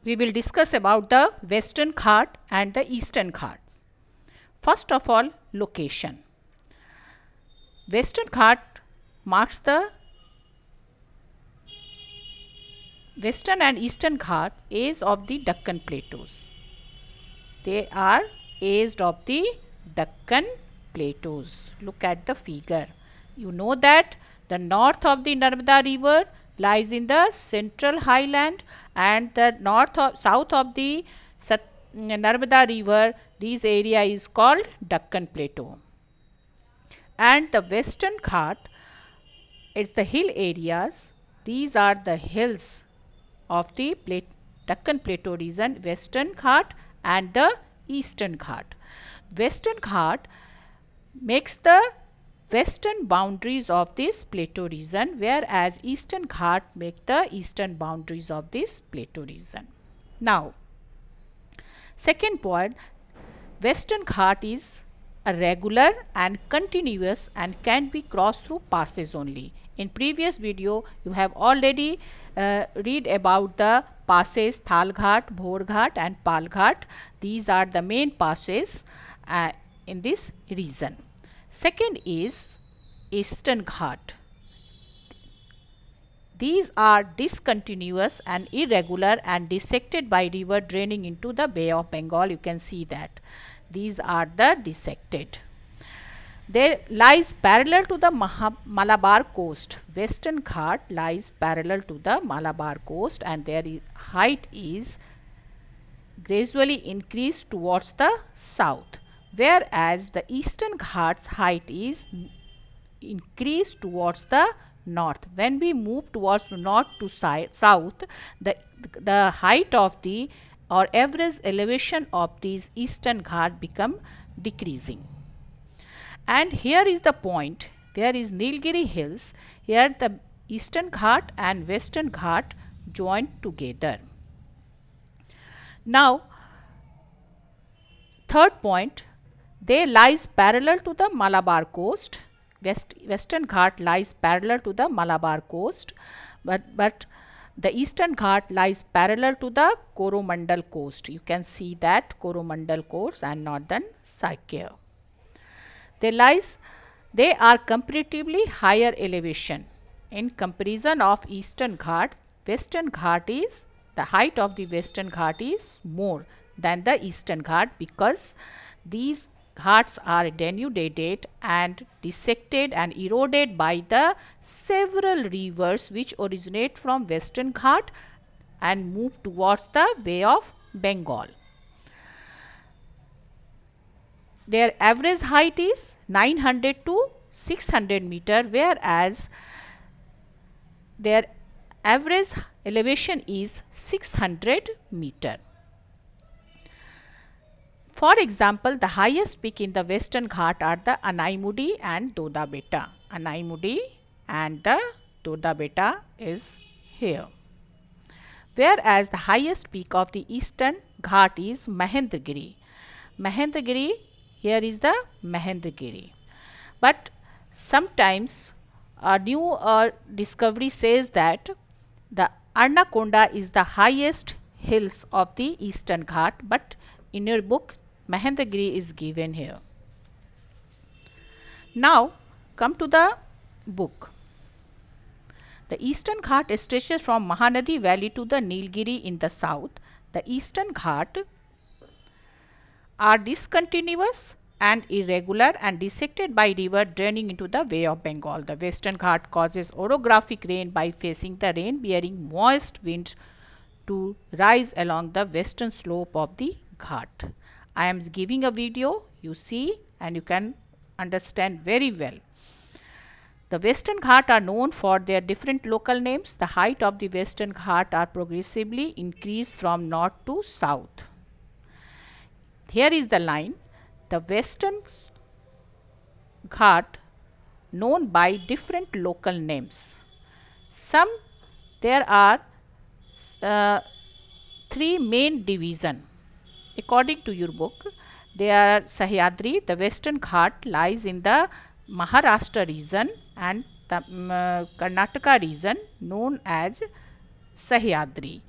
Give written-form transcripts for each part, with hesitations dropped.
we will discuss about the Western Ghat and the Eastern Ghats. First of all, location. Western Ghat marks the Western and Eastern Ghats edge of the Deccan Plateaus. They are edge of the Deccan Plateaus. Look at the figure. You know that the north of the Narmada river lies in the central highland, and the south of the Narmada river, this area is called Deccan Plateau. And the Western Ghat, it's the hill areas. These are the hills of the Deccan Plateau region, Western Ghat and the Eastern Ghat. Western Ghat makes the western boundaries of this plateau region, whereas Eastern Ghat make the eastern boundaries of this plateau region. Now, second point, Western Ghat is a regular and continuous and can be crossed through passes only. In previous video, you have already read about the passes Thal Ghat, Bhor Ghat and Pal Ghat. These are the main passes in this region. Second is Eastern Ghat. These are discontinuous and irregular and dissected by river draining into the Bay of Bengal. You can see that. These are the dissected. There lies parallel to the Malabar coast. Western Ghat lies parallel to the Malabar coast, and their height is gradually increased towards the south, whereas the Eastern Ghats height is increased towards the north. When we move towards north to south, the height of the or average elevation of these Eastern Ghat become decreasing. And here is the point, there is Nilgiri Hills. Here the Eastern Ghat and Western Ghat join together. Now, third point, they lies parallel to the Malabar coast. Western Ghat lies parallel to the Malabar coast, but the Eastern Ghat lies parallel to the Coromandel coast. You can see that Coromandel coast and northern Sakya. They are comparatively higher elevation. In comparison of Eastern Ghat, Western Ghat is, the height of the Western Ghat is more than the Eastern Ghat, because these ghats are denuded and dissected and eroded by the several rivers which originate from Western Ghat and move towards the Bay of Bengal. Their average height is 900 to 600 meter, whereas their average elevation is 600 meter. For example, the highest peak in the Western Ghat are the Anaimudi and Doda Beta. Anaimudi and the Doda Beta is here. Whereas the highest peak of the Eastern Ghat is Mahendragiri. Mahendragiri, here is the Mahendragiri. But sometimes a new discovery says that the Arnakonda is the highest hills of the Eastern Ghat, but in your book Mahendragiri is given here. Now come to the book. The Eastern Ghat stretches from Mahanadi Valley to the Nilgiri in the south. The Eastern Ghat are discontinuous and irregular and dissected by river draining into the Bay of Bengal. The Western Ghat causes orographic rain by facing the rain bearing moist winds to rise along the western slope of the Ghat. I am giving a video, you see, and you can understand very well. The Western Ghat are known for their different local names. The height of the Western Ghat are progressively increased from north to south. Here is the line. The Western Ghat known by different local names. There are three main divisions. According to your book, they are Sahyadri. The Western Ghat lies in the Maharashtra region and the Karnataka region, known as Sahyadri.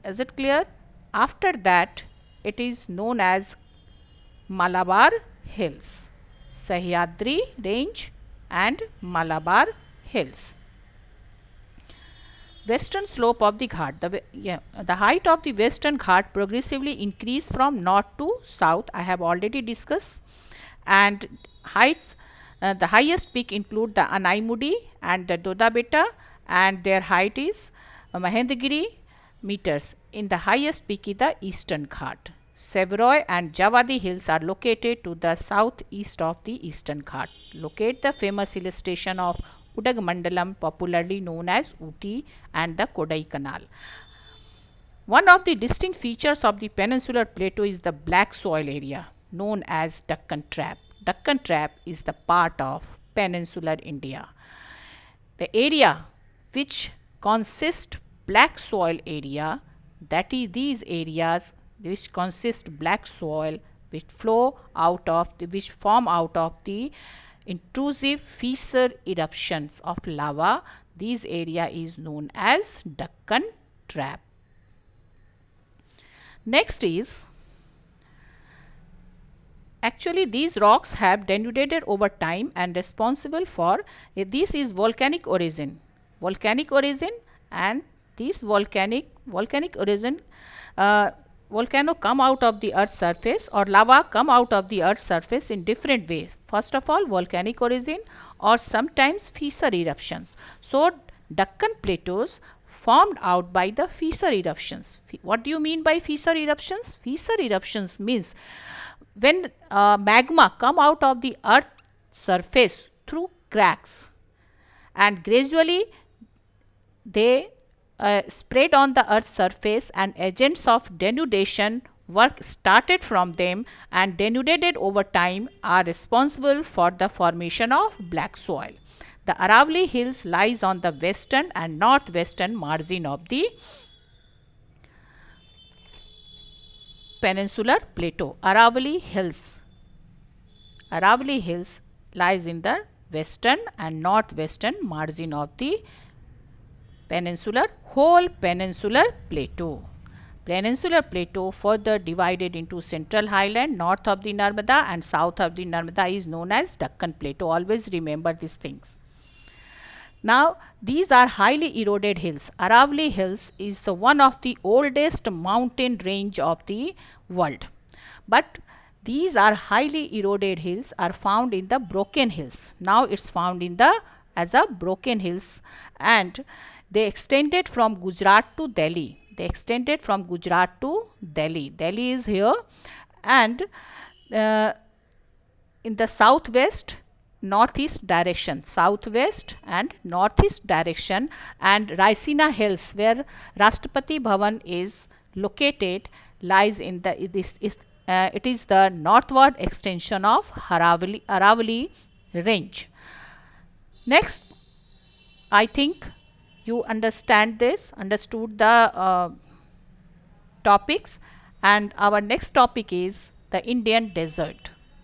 Is it clear? After that, it is known as Malabar Hills, Sahyadri Range and Malabar Hills. Western slope of the Ghat. The height of the Western Ghat progressively increase from north to south. I have already discussed. And heights, the highest peak include the Anaimudi and the Dodabetta, and their height is Mahendagiri meters. In the highest peak is the Eastern Ghat. Severoy and Javadi hills are located to the southeast of the Eastern Ghat. Locate the famous hill station of Udagmandalam, popularly known as Ooty, and the Kodai Canal. One of the distinct features of the peninsular plateau is the black soil area known as Deccan Trap. Deccan Trap is the part of peninsular India. The area which consists black soil area, that is these areas which consist black soil which flow out of the, which form out of the intrusive fissure eruptions of lava, this area is known as Deccan Trap. Next is, actually these rocks have denuded over time and responsible for, this is volcanic origin. Volcanic origin, and this volcanic origin, volcano come out of the earth's surface, or lava come out of the earth's surface in different ways. First of all, volcanic origin, or sometimes fissure eruptions. So Deccan plateaus formed out by the fissure eruptions. What do you mean by fissure eruptions? Fissure eruptions means when magma come out of the earth's surface through cracks, and gradually they spread on the earth's surface, and agents of denudation work started from them and denuded over time are responsible for the formation of black soil. The Aravalli Hills lies on the western and northwestern margin of the peninsular plateau. Aravalli Hills lies in the western and northwestern margin of the whole peninsular plateau. Peninsular plateau further divided into central highland, north of the Narmada and south of the Narmada, is known as Deccan Plateau. Always remember these things. Now these are highly eroded hills. Aravalli Hills is the one of the oldest mountain range of the world. But these are highly eroded hills are found in the Broken Hills. Now it's found in the as a Broken Hills, and they extended from Gujarat to Delhi. Delhi is here, and in the southwest and northeast direction, and Raisina Hills, where Rashtrapati Bhavan is located, lies in the it is the northward extension of Aravalli range. Next, I think you understood the topics, and our next topic is the Indian desert.